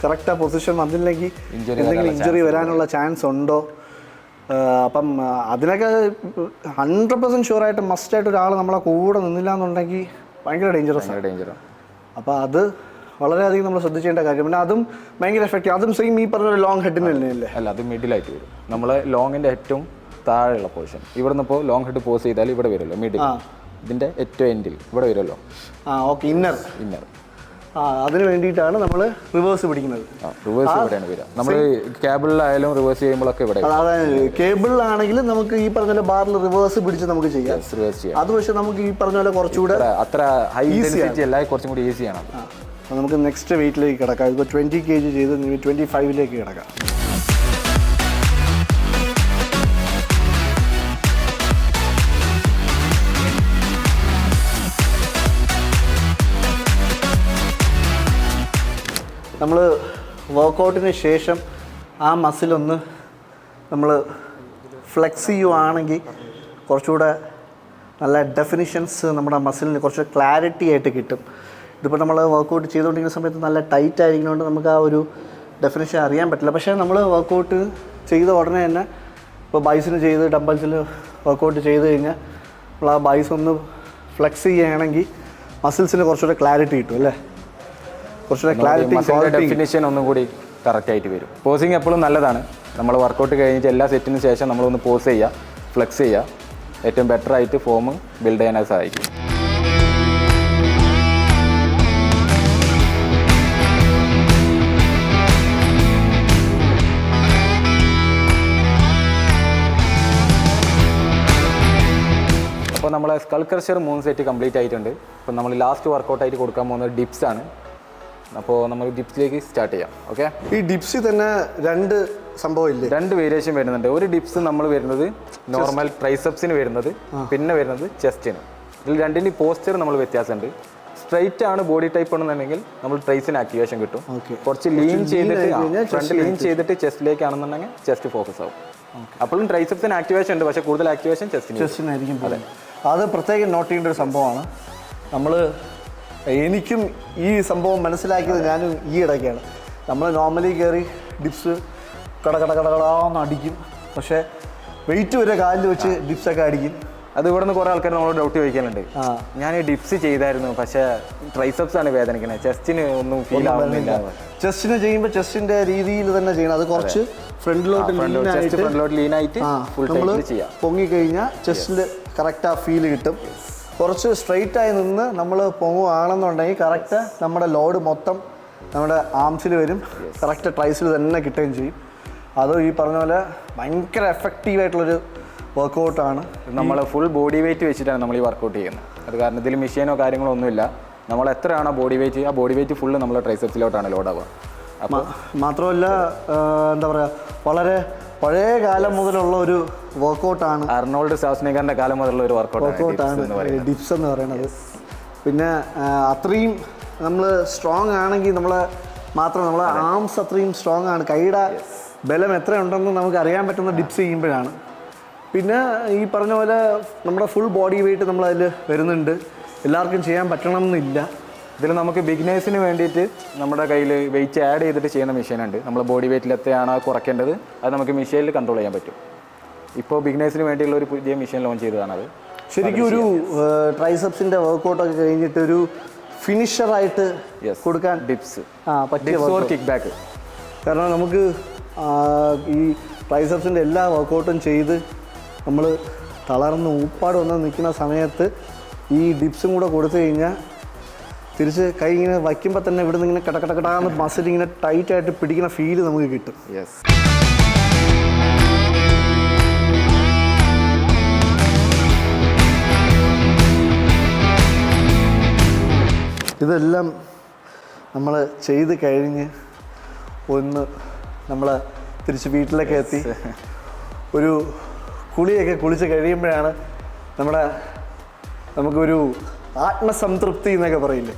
കറക്റ്റ് ആ പൊസിഷൻ വന്നില്ലെങ്കിൽ എന്തെങ്കിലും ഇഞ്ചുറി വരാനുള്ള ചാൻസ് ഉണ്ടോ. അപ്പം അതിനൊക്കെ 100% ഷുവറായിട്ട് മസ്റ്റായിട്ട് ഒരാൾ നമ്മളെ കൂടെ നിന്നില്ല എന്നുണ്ടെങ്കിൽ ഭയങ്കര ഡേഞ്ചറാണ്. അപ്പോൾ അത് വളരെയധികം നമ്മൾ ശ്രദ്ധിക്കേണ്ട കാര്യം. പിന്നെ അതും ഭയങ്കര എഫക്റ്റീവ്. അതും സെയിം ഈ പറഞ്ഞ ലോങ് ഹെഡിന് തന്നെയല്ലേ? അല്ല, അത് മിഡിലായിട്ട് വരും. നമ്മൾ ലോങ്ങിൻ്റെ ഏറ്റവും താഴെയുള്ള പോർഷൻ ഇവിടെ നിന്ന് ഇപ്പോൾ ലോങ് ഹെഡ് പോസ് ചെയ്താൽ ഇവിടെ വരുമല്ലോ മിഡിൽ. ഇതിൻ്റെ ഏറ്റവും എൻഡിൽ ഇവിടെ വരുമല്ലോ. Okay, inner. അതിന് വേണ്ടിയിട്ടാണ് നമ്മൾ റിവേഴ്സ് പിടിക്കുന്നത്. റിവേഴ്സ് ഇവിടെയാണ് വരിക. നമ്മൾ കേബിളിലായാലും റിവേഴ്സ് ചെയ്യുമ്പോഴൊക്കെ ഇവിടെ. അതായത് കേബിളിലാണെങ്കിലും നമുക്ക് ഈ പറഞ്ഞ പോലെ ബാറിൽ റിവേഴ്സ് പിടിച്ച് നമുക്ക് ചെയ്യാം. അത് പക്ഷേ നമുക്ക് ഈ പറഞ്ഞ പോലെ കുറച്ചുകൂടെ അത്ര ഹൈ ഇന്റൻസിറ്റി അല്ല, കുറച്ചും കൂടി ഈസിയാണ്. അപ്പോൾ നമുക്ക് നെക്സ്റ്റ് വെയിറ്റിലേക്ക് കിടക്കാം. ഇപ്പോൾ 20 kg ചെയ്ത് 25ലേക്ക് കിടക്കാം. നമ്മൾ വർക്കൗട്ടിന് ശേഷം ആ മസിലൊന്ന് നമ്മൾ ഫ്ലെക്സ് ചെയ്യുവാണെങ്കിൽ കുറച്ചുകൂടെ നല്ല ഡെഫിനിഷൻസ് നമ്മുടെ മസിലിന് കുറച്ച് ക്ലാരിറ്റി ആയിട്ട് കിട്ടും. ഇതിപ്പോൾ നമ്മൾ വർക്കൗട്ട് ചെയ്തുകൊണ്ടിരിക്കുന്ന സമയത്ത് നല്ല ടൈറ്റ് ആയിരിക്കുന്നതുകൊണ്ട് നമുക്ക് ആ ഒരു ഡെഫിനിഷൻ അറിയാൻ പറ്റില്ല. പക്ഷേ നമ്മൾ വർക്കൗട്ട് ചെയ്ത ഉടനെ തന്നെ ഇപ്പോൾ ബൈസിന് ചെയ്ത് ഡംബൽസിൽ വർക്കൗട്ട് ചെയ്ത് കഴിഞ്ഞാൽ നമ്മൾ ആ ബൈസ് ഒന്ന് ഫ്ലെക്സ് ചെയ്യുകയാണെങ്കിൽ മസിൽസിന് കുറച്ചുകൂടെ ക്ലാരിറ്റി കിട്ടും അല്ലേ. കുറച്ചുകൂടെ ക്ലാരിറ്റി ഡെഫിനിഷൻ ഒന്നും കൂടി കറക്റ്റ് ആയിട്ട് വരും. പോസിങ് എപ്പോഴും നല്ലതാണ്. നമ്മൾ വർക്കൗട്ട് കഴിഞ്ഞിട്ട് എല്ലാ സെറ്റിന് ശേഷം നമ്മളൊന്ന് പോസ് ചെയ്യുക, ഫ്ലെക്സ് ചെയ്യുക. ഏറ്റവും ബെറ്റർ ആയിട്ട് ഫോം ബിൽഡ് ചെയ്യാനായി സഹായിക്കും. അപ്പോൾ നമ്മളെ സ്കൾ ക്രഷർ 3 സെറ്റ് കംപ്ലീറ്റ് ആയിട്ടുണ്ട്. അപ്പോൾ നമ്മൾ ലാസ്റ്റ് വർക്കൗട്ടായിട്ട് കൊടുക്കാൻ പോകുന്നത് ഡിപ്സ് ആണ്. അപ്പോൾ നമ്മൾ ഡിപ്സിലേക്ക് സ്റ്റാർട്ട് ചെയ്യാം. ഓക്കെ, ഈ ഡിപ്സിൽ തന്നെ 2 സംഭവം ഇല്ലേ? 2 വേരിയേഷൻ വരുന്നുണ്ട്. ഒരു ഡിപ്സ് നമ്മൾ വരുന്നത് നോർമൽ ട്രൈസെപ്സിന് വരുന്നത്, പിന്നെ വരുന്നത് ചെസ്റ്റിന്. ഇതിൽ രണ്ടിൻ്റെ പോസ്ചർ നമ്മൾ വ്യത്യാസമുണ്ട്. സ്ട്രൈറ്റ് ആണ് ബോഡി ടൈപ്പ് ആണെന്നുണ്ടെങ്കിൽ നമ്മൾ ട്രൈസിന് ആക്ടിവേഷൻ കിട്ടും. Okay. കുറച്ച് ലീൻ ചെയ്തിട്ട് ഫ്രണ്ട് ലീൻ ചെയ്തിട്ട് ചെസ്റ്റിലേക്ക് ആണെന്നുണ്ടെങ്കിൽ ചെസ്റ്റ് ഫോക്കസ് ആവും. അപ്പോഴും ട്രൈസെപ്സിന് ആക്ടിവേഷൻ ഉണ്ട്, പക്ഷേ കൂടുതൽ ആക്ടിവേഷൻ ചെസ്റ്റിനായിരിക്കും. അത് പ്രത്യേകം നോട്ട് ചെയ്യേണ്ട ഒരു സംഭവമാണ്. നമ്മൾ എനിക്കും ഈ സംഭവം മനസ്സിലാക്കിയത് ഞാനും ഈ ഇടയ്ക്കാണ്. നമ്മൾ നോർമലി കയറി ഡിപ്സ് കടകടാന്ന് അടിക്കും, പക്ഷേ വെയിറ്റ് വരെ കാലിൽ വെച്ച് ഡിപ്സൊക്കെ അടിക്കും. അത് ഇവിടെ നിന്ന് കുറേ ആൾക്കാർ നമ്മളോട് ഡൗട്ട് ചോദിക്കാനുണ്ട്. ഞാൻ ഡിപ്സ് ചെയ്തായിരുന്നു, പക്ഷേ ട്രൈസെപ്സ് ആണ് വേദനിക്കുന്നത്, ചെസ്റ്റിന് ഒന്നും ഫീൽ ആവുന്നില്ല. ചെസ്റ്റിന് ചെയ്യുമ്പോൾ ചെസ്റ്റിന്റെ രീതിയിൽ തന്നെ ചെയ്യണം. അത് കുറച്ച് ഫ്രണ്ടിലോട്ട് ലീൻ ആയിട്ട് നമ്മൾ പൊങ്ങിക്കഴിഞ്ഞാൽ ചെസ്റ്റിൽ കറക്റ്റ് ആ ഫീൽ കിട്ടും. കുറച്ച് സ്ട്രെയിറ്റ് ആയി നിന്ന് നമ്മൾ പൊങ്ങുകയാണെന്നുണ്ടെങ്കിൽ കറക്റ്റ് നമ്മുടെ ലോഡ് മൊത്തം നമ്മുടെ ആംസിൽ വരും, കറക്റ്റ് ട്രൈസിൽ തന്നെ കിട്ടുകയും ചെയ്യും. അത് ഈ പറഞ്ഞ പോലെ ഭയങ്കര എഫക്റ്റീവായിട്ടുള്ളൊരു വർക്കൗട്ടാണ്. നമ്മൾ ഫുൾ ബോഡി വെയിറ്റ് വെച്ചിട്ടാണ് നമ്മൾ ഈ വർക്കൗട്ട് ചെയ്യുന്നത്. അത് കാരണം ഇതിൽ മെഷീനോ കാര്യങ്ങളോ ഒന്നുമില്ല. നമ്മൾ എത്രയാണോ ബോഡി വെയിറ്റ്, ആ ബോഡി വെയിറ്റ് ഫുള്ള് നമ്മൾ ട്രൈസെപ്സിലോട്ടാണ് ലോഡാവുക. അപ്പോൾ മാത്രമല്ല എന്താ പറയുക, വളരെ പഴയ കാലം മുതലുള്ള ഒരു വർക്കൗട്ടാണ്. അർണോൾഡ് ഷ്വാസ്നഗറിന്റെ കാലം മുതലുള്ള ഒരു വർക്കൗട്ടാണ് ഡിപ്സ് എന്ന് പറയുന്നത്. പിന്നെ അത്രയും നമ്മൾ സ്ട്രോങ് ആണെങ്കിൽ നമ്മളെ ആംസ് അത്രയും സ്ട്രോങ് ആണ്. കൈയുടെ ബലം എത്ര ഉണ്ടെന്ന് നമുക്ക് അറിയാൻ പറ്റുന്ന ഡിപ്സ് ചെയ്യുമ്പോഴാണ്. പിന്നെ ഈ പറഞ്ഞ പോലെ നമ്മുടെ ഫുൾ ബോഡി വെയിറ്റ് നമ്മളതിൽ വരുന്നുണ്ട്. എല്ലാവർക്കും ചെയ്യാൻ പറ്റണം എന്നില്ല. ഇതിൽ നമുക്ക് ബിഗിനേഴ്സിന് വേണ്ടിയിട്ട് നമ്മുടെ കയ്യിൽ വെയിറ്റ് ആഡ് ചെയ്തിട്ട് ചെയ്യുന്ന മെഷീനുണ്ട്. നമ്മൾ ബോഡി വെയിറ്റിൽ എത്രയാണോ കുറയ്ക്കേണ്ടത് അത് നമുക്ക് മെഷീനിൽ കൺട്രോൾ ചെയ്യാൻ പറ്റും. ഇപ്പോൾ ബിഗിനേഴ്സിന് വേണ്ടിയുള്ള ഒരു പുതിയ മെഷീൻ ലോഞ്ച് ചെയ്തതാണ്. അത് ശരിക്കും ഒരു ട്രൈസെപ്സിൻ്റെ വർക്കൗട്ടൊക്കെ കഴിഞ്ഞിട്ട് ഒരു ഫിനിഷറായിട്ട് കൊടുക്കാൻ ഡിപ്സ് പറ്റിയ കിക്ക് ബാക്ക്. കാരണം നമുക്ക് ഈ ട്രൈസെപ്സിൻ്റെ എല്ലാ വർക്കൗട്ടും ചെയ്ത് നമ്മൾ തളർന്ന് ഊപ്പാട് വന്ന് നിൽക്കുന്ന സമയത്ത് ഈ ഡിപ്സും കൂടെ കൊടുത്തു കഴിഞ്ഞാൽ തിരിച്ച് കൈ ഇങ്ങനെ വയ്ക്കുമ്പോൾ തന്നെ ഇവിടെ നിന്ന് ഇങ്ങനെ കടകടകടാന്ന് മസിൽ ഇങ്ങനെ ടൈറ്റായിട്ട് പിടിക്കുന്ന ഫീല് നമുക്ക് കിട്ടും. ഇതെല്ലാം നമ്മൾ ചെയ്ത് കഴിഞ്ഞ് നമ്മൾ തിരിച്ച് വീട്ടിലൊക്കെ എത്തി ഒരു കുളിയൊക്കെ കുളിച്ച് കഴിയുമ്പോഴാണ് നമുക്കൊരു ആത്മസംതൃപ്തി എന്നൊക്കെ പറയില്ലേ,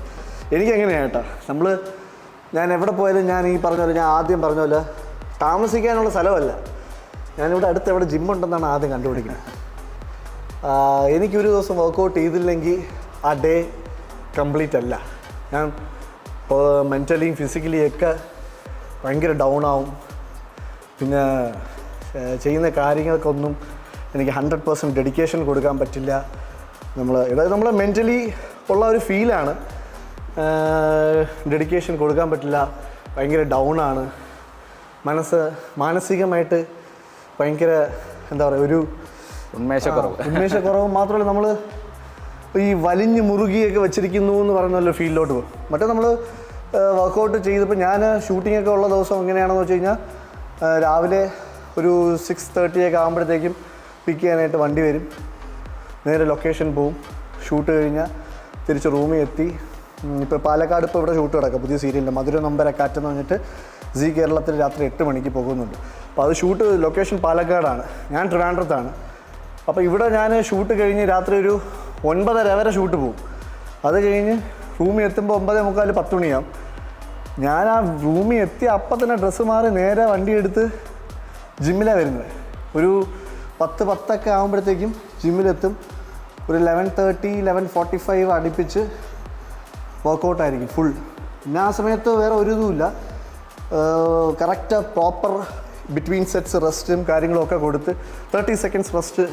എനിക്കങ്ങനെയാണ് കേട്ടോ. ഞാൻ എവിടെ പോയാലും ഞാൻ ഈ പറഞ്ഞ പോലെ, ഞാൻ ആദ്യം പറഞ്ഞ പോലെ താമസിക്കാനുള്ള സ്ഥലമല്ല, ഞാനിവിടെ അടുത്ത് എവിടെ ജിമ്മുണ്ടെന്നാണ് ആദ്യം കണ്ടുപിടിക്കുന്നത്. എനിക്കൊരു ദിവസം വർക്കൗട്ട് ചെയ്തില്ലെങ്കിൽ ആ ഡേ കംപ്ലീറ്റ് അല്ല. ഞാൻ മെൻ്റലിയും ഫിസിക്കലിയും ഒക്കെ ഭയങ്കര ഡൗൺ ആവും. പിന്നെ ചെയ്യുന്ന കാര്യങ്ങൾക്കൊന്നും എനിക്ക് 100% ഡെഡിക്കേഷൻ കൊടുക്കാൻ പറ്റില്ല. അതായത് നമ്മൾ മെൻ്റലി ഉള്ള ഒരു ഫീലാണ്, ഡെഡിക്കേഷൻ കൊടുക്കാൻ പറ്റില്ല, ഭയങ്കര ഡൗണാണ് മാനസികമായിട്ട് ഭയങ്കര എന്താ പറയുക, ഒരു ഉന്മേഷക്കുറവ് മാത്രമല്ല നമ്മൾ ഈ വലിഞ്ഞ് മുറുകിയൊക്കെ വെച്ചിരിക്കുന്നു എന്ന് പറയുന്ന ഫീൽഡിലോട്ട് പോകും. മറ്റേ നമ്മൾ വർക്കൗട്ട് ചെയ്തപ്പോൾ ഞാൻ ഷൂട്ടിങ്ങൊക്കെ ഉള്ള ദിവസം എങ്ങനെയാണെന്ന് വെച്ച് കഴിഞ്ഞാൽ രാവിലെ ഒരു 6:30 ആകുമ്പോഴത്തേക്കും പിക്ക് ചെയ്യാനായിട്ട് വണ്ടി വരും, നേരെ ലൊക്കേഷൻ പോവും, ഷൂട്ട് കഴിഞ്ഞാൽ തിരിച്ച് റൂമിൽ എത്തി. ഇപ്പോൾ പാലക്കാട് ഇപ്പോൾ ഇവിടെ ഷൂട്ട് കിടക്കുക പുതിയ സീരിയലിൻ്റെ മധുര നൊമ്പരക്കാറ്റെന്ന് പറഞ്ഞിട്ട് സീ കേരളത്തിൽ രാത്രി 8 മണിക്ക് പോകുന്നുണ്ട്. അപ്പോൾ അത് ഷൂട്ട് ലൊക്കേഷൻ പാലക്കാടാണ്, ഞാൻ ട്രിവാൻഡ്രത്താണ്. അപ്പോൾ ഇവിടെ ഞാൻ ഷൂട്ട് കഴിഞ്ഞ് രാത്രി ഒരു 9:30 വരെ ഷൂട്ട് പോകും. അത് കഴിഞ്ഞ് റൂമിൽ എത്തുമ്പോൾ 9:45 10 മണിയാവും. ഞാൻ ആ റൂമിൽ എത്തി അപ്പം തന്നെ ഡ്രസ്സ് മാറി നേരെ വണ്ടി എടുത്ത് ജിമ്മിലാണ് വരുന്നത്. ഒരു 10:10 ആകുമ്പോഴത്തേക്കും ജിമ്മിലെത്തും. ഒരു 11:30 11:45 അടുപ്പിച്ച് വർക്കൗട്ടായിരിക്കും ഫുൾ. പിന്നെ ആ സമയത്ത് വേറെ ഒരു ഇതുമില്ല, കറക്റ്റ് പ്രോപ്പർ ബിറ്റ്വീൻ സെറ്റ്സ് റെസ്റ്റും കാര്യങ്ങളൊക്കെ കൊടുത്ത് 30 seconds റെസ്റ്റ്,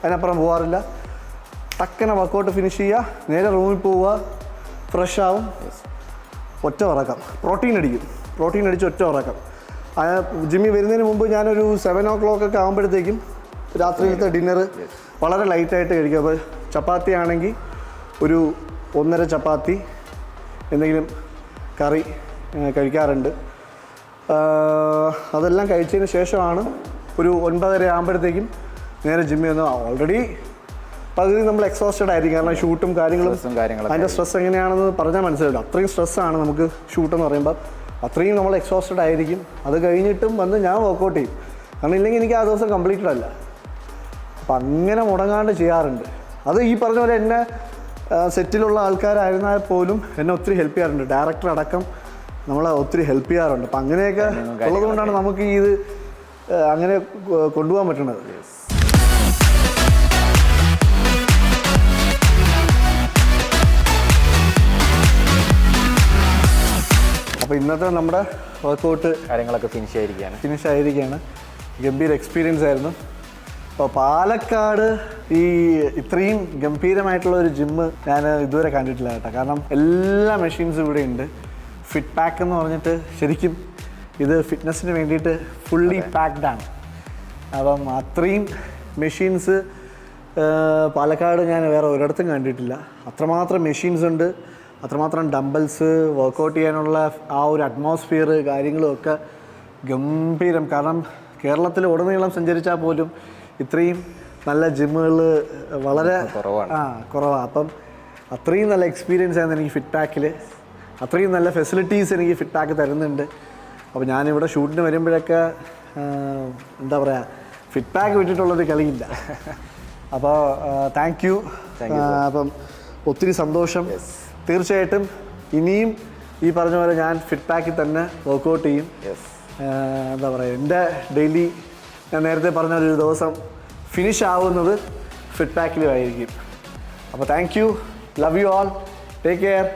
അതിനപ്പുറം പോകാറില്ല. ടക്കനെ വർക്കൗട്ട് ഫിനിഷ് ചെയ്യുക, നേരെ റൂമിൽ പോവുക, ഫ്രഷ് ആവും, ഒറ്റ ഉറക്കം, പ്രോട്ടീൻ അടിച്ച് ഒറ്റ ഉറക്കം. ജിമ്മിൽ വരുന്നതിന് മുമ്പ് ഞാനൊരു 7 o'clock ഒക്കെ ആകുമ്പോഴത്തേക്കും രാത്രിയിലത്തെ ഡിന്നർ വളരെ ലൈറ്റായിട്ട് കഴിക്കും. അപ്പോൾ ചപ്പാത്തി ആണെങ്കിൽ ഒരു 1.5 ചപ്പാത്തി, എന്തെങ്കിലും കറി കഴിക്കാറുണ്ട്. അതെല്ലാം കഴിച്ചതിന് ശേഷമാണ് ഒരു 9:30 ആകുമ്പോഴത്തേക്കും നേരെ ജിമ്മിൽ വന്ന്. ഓൾറെഡി പകുതി നമ്മൾ എക്സോസ്റ്റഡ് ആയിരിക്കും, കാരണം ഷൂട്ടും കാര്യങ്ങളും അതിൻ്റെ സ്ട്രെസ് എങ്ങനെയാണെന്ന് പറഞ്ഞാൽ മനസ്സിലാവില്ല. അത്രയും സ്ട്രെസ്സാണ് നമുക്ക് ഷൂട്ടെന്ന് പറയുമ്പോൾ, അത്രയും നമ്മൾ എക്സോസ്റ്റഡ് ആയിരിക്കും. അത് കഴിഞ്ഞിട്ടും വന്ന് ഞാൻ വർക്കൗട്ട് ചെയ്യും, കാരണം ഇല്ലെങ്കിൽ എനിക്ക് ആ ദിവസം കംപ്ലീറ്റഡ് അല്ല. അപ്പം അങ്ങനെ മുടങ്ങാണ്ട് ചെയ്യാറുണ്ട്. അത് ഈ പറഞ്ഞ പോലെ എന്നെ സെറ്റിലുള്ള ആൾക്കാരായിരുന്നാൽ പോലും എന്നെ ഒത്തിരി ഹെൽപ്പ് ചെയ്യാറുണ്ട്. ഡയറക്ടർ അടക്കം നമ്മളെ ഒത്തിരി ഹെൽപ്പ് ചെയ്യാറുണ്ട്. അപ്പം അങ്ങനെയൊക്കെ ഉള്ളതുകൊണ്ടാണ് നമുക്ക് ഇത് അങ്ങനെ കൊണ്ടുപോകാൻ പറ്റുന്നത്. അപ്പോൾ ഇന്നത്തെ നമ്മുടെ വർക്കൗട്ട് കാര്യങ്ങളൊക്കെ ഫിനിഷ് ആയിരിക്കുകയാണ്. ഗംഭീര എക്സ്പീരിയൻസ് ആയിരുന്നു. അപ്പോൾ പാലക്കാട് ഈ ഇത്രയും ഗംഭീരമായിട്ടുള്ള ഒരു ജിമ്മ് ഞാൻ ഇതുവരെ കണ്ടിട്ടില്ല കേട്ടോ. കാരണം എല്ലാ മെഷീൻസും ഇവിടെ ഉണ്ട്. ഫിറ്റ് പാക്ക് എന്ന് പറഞ്ഞിട്ട് ശരിക്കും ഇത് ഫിറ്റ്നസ്സിന് വേണ്ടിയിട്ട് ഫുള്ളി പാക്ഡ് ആണ്. അപ്പം അത്രയും മെഷീൻസ് പാലക്കാട് ഞാൻ വേറെ ഒരിടത്തും കണ്ടിട്ടില്ല. അത്രമാത്രം മെഷീൻസ് ഉണ്ട്, അത്രമാത്രം ഡംബൽസ്, വർക്കൗട്ട് ചെയ്യാനുള്ള ആ ഒരു അറ്റ്മോസ്ഫിയർ കാര്യങ്ങളും ഒക്കെ ഗംഭീരം. കാരണം കേരളത്തിൽ ഉടനീളം സഞ്ചരിച്ചാൽ പോലും ഇത്രയും നല്ല ജിമ്മുകൾ വളരെ കുറവാണ്. അപ്പം അത്രയും നല്ല എക്സ്പീരിയൻസ് ആയിരുന്നു എനിക്ക് ഫിറ്റ് പാക്കിൽ. അത്രയും നല്ല ഫെസിലിറ്റീസ് എനിക്ക് ഫിറ്റ് പാക്ക് തരുന്നുണ്ട്. അപ്പോൾ ഞാനിവിടെ ഷൂട്ടിന് വരുമ്പോഴൊക്കെ എന്താ പറയുക, ഫിറ്റ് പാക്ക് വിട്ടിട്ടുള്ളൊരു കളിയില്ല. അപ്പോൾ താങ്ക് യു. അപ്പം ഒത്തിരി സന്തോഷം. തീർച്ചയായിട്ടും ഇനിയും ഈ പറഞ്ഞ പോലെ ഞാൻ ഫിറ്റ് പാക്കിൽ തന്നെ വർക്കൗട്ട് ചെയ്യും. എന്താ പറയുക, എൻ്റെ ഡെയിലി ഞാൻ നേരത്തെ പറഞ്ഞ ഒരു ദിവസം ഫിനിഷ് ആവുന്നത് ഫിറ്റ് പാക്കിലുമായിരിക്കും. അപ്പോൾ thank you, love you all, take care.